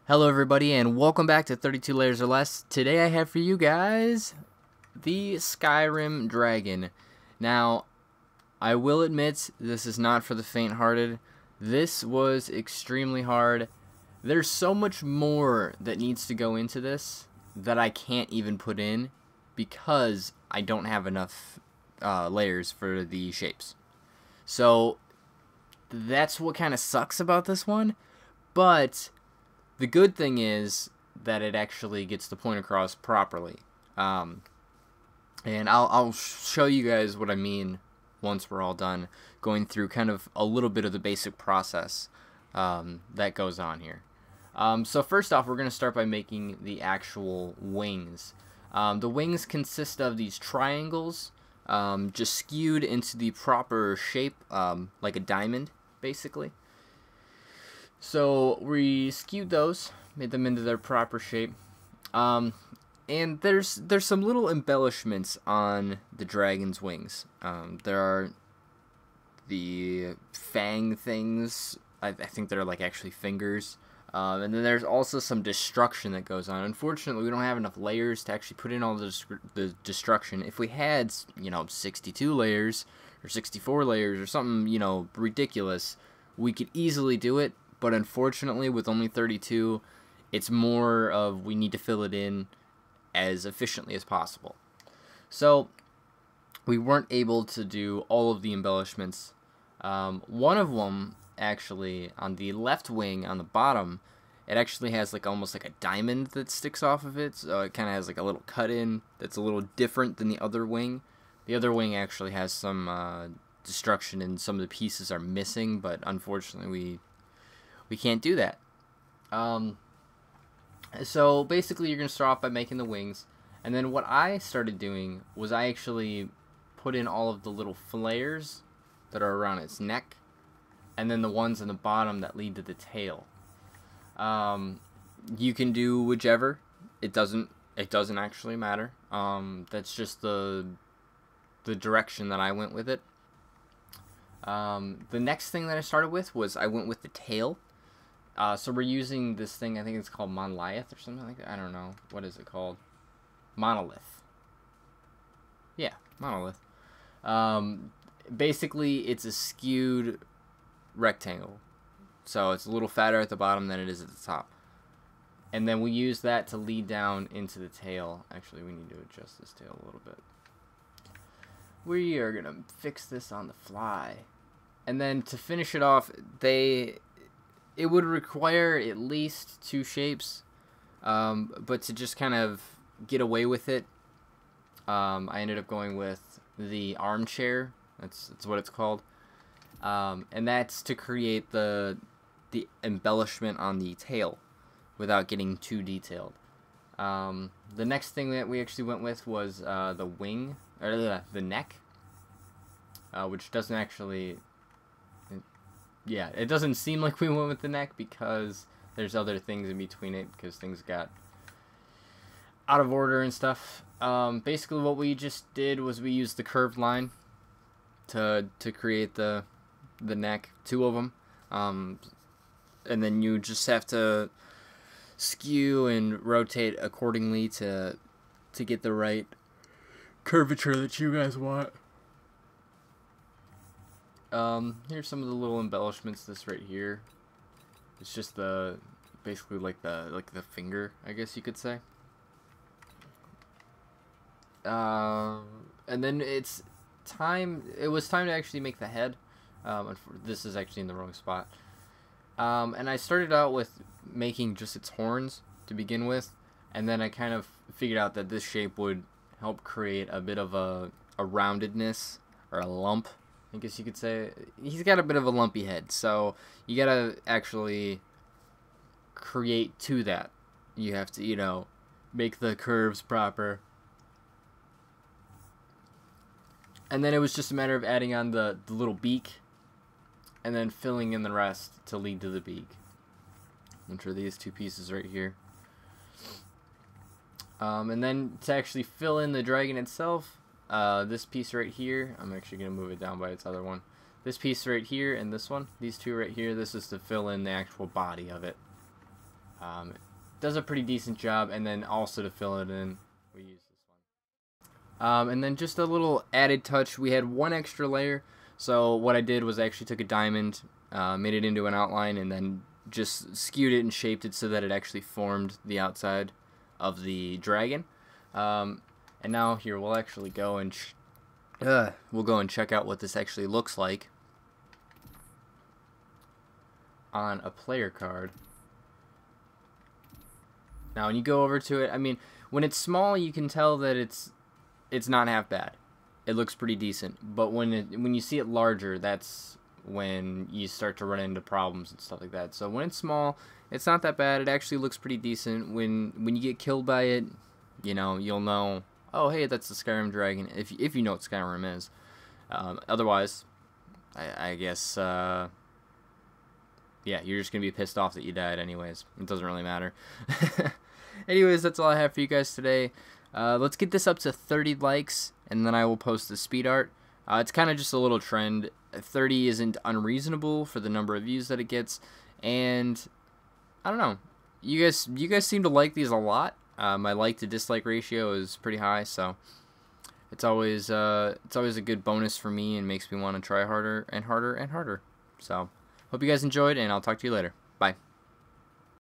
Hello everybody and welcome back to 32 Layers or Less. Today I have for you guys the Skyrim Dragon. Now, I will admit this is not for the faint-hearted. This was extremely hard. There's so much more that needs to go into this that I can't even put in because I don't have enough layers for the shapes. So that's what kind of sucks about this one, but the good thing is that it actually gets the point across properly. And I'll show you guys what I mean once we're all done going through kind of a little bit of the basic process that goes on here. So first off, we're going to start by making the actual wings. The wings consist of these triangles just skewed into the proper shape, like a diamond, basically. So we skewed those, made them into their proper shape, and there's some little embellishments on the dragon's wings. There are the fang things. I think they're like actually fingers, and then there's also some destruction that goes on. Unfortunately, we don't have enough layers to actually put in all the destruction. If we had, 62 layers or 64 layers or something, ridiculous, we could easily do it. But unfortunately, with only 32, it's more of we need to fill it in as efficiently as possible. So we weren't able to do all of the embellishments. One of them, actually, on the left wing on the bottom, it actually has like almost like a diamond that sticks off of it. So it kind of has like a little cut in that's a little different than the other wing. The other wing actually has some destruction and some of the pieces are missing, but unfortunately we can't do that. So basically you're going to start off by making the wings, and then what I started doing was I actually put in all of the little flares that are around its neck, and then the ones in the bottom that lead to the tail. You can do whichever. It doesn't actually matter. That's just the direction that I went with it. The next thing that I started with was I went with the tail. So we're using this thing, I think it's called monolith or something like that. I don't know. What is it called? Monolith. Yeah, monolith. Basically, it's a skewed rectangle. So it's a little fatter at the bottom than it is at the top. And then we use that to lead down into the tail. Actually, we need to adjust this tail a little bit. We are going to fix this on the fly. And then to finish it off, it would require at least 2 shapes, but to just kind of get away with it, I ended up going with the armchair. That's what it's called, and that's to create the embellishment on the tail without getting too detailed. The next thing that we actually went with was the wing, or the neck, which doesn't actually. Yeah, it doesn't seem like we went with the neck because there's other things in between it because things got out of order and stuff. Basically what we just did was we used the curved line to create the neck, 2 of them. And then you just have to skew and rotate accordingly to get the right curvature that you guys want. Here's some of the little embellishments. This right here, it's just basically like the finger, I guess you could say. And then it was time to actually make the head. This is actually in the wrong spot. And I started out with making just its horns to begin with, and then I kind of figured out that this shape would help create a bit of a roundedness, or a lump, I guess you could say. He's got a bit of a lumpy head, so you gotta actually create to that. You have to, make the curves proper. And then it was just a matter of adding on the little beak, and then filling in the rest to lead to the beak, which are these 2 pieces right here. And then to actually fill in the dragon itself, this piece right here, I'm actually going to move it down by its other one. This piece right here and this one, these 2 right here, this is to fill in the actual body of it. It does a pretty decent job, and then also to fill it in, we use this one. And then just a little added touch, we had one extra layer. So what I did was I actually took a diamond, made it into an outline, and then just skewed it and shaped it so that it actually formed the outside of the dragon. And now here we'll actually go and check out what this actually looks like on a player card. Now when you go over to it, I mean, when it's small you can tell that it's not half bad. It looks pretty decent, but when you see it larger, that's when you start to run into problems and stuff like that. So when it's small, it's not that bad. It actually looks pretty decent. When you get killed by it, you know, you'll know, oh hey, that's the Skyrim dragon, if you know what Skyrim is. Otherwise, I guess yeah, you're just gonna be pissed off that you died anyways. It doesn't really matter. Anyways, that's all I have for you guys today. Let's get this up to 30 likes, and then I will post the speed art. It's kind of just a little trend. 30 isn't unreasonable for the number of views that it gets, and I don't know. You guys seem to like these a lot. My like to dislike ratio is pretty high, so it's always a good bonus for me and makes me want to try harder and harder and harder. So hope you guys enjoyed, and I'll talk to you later.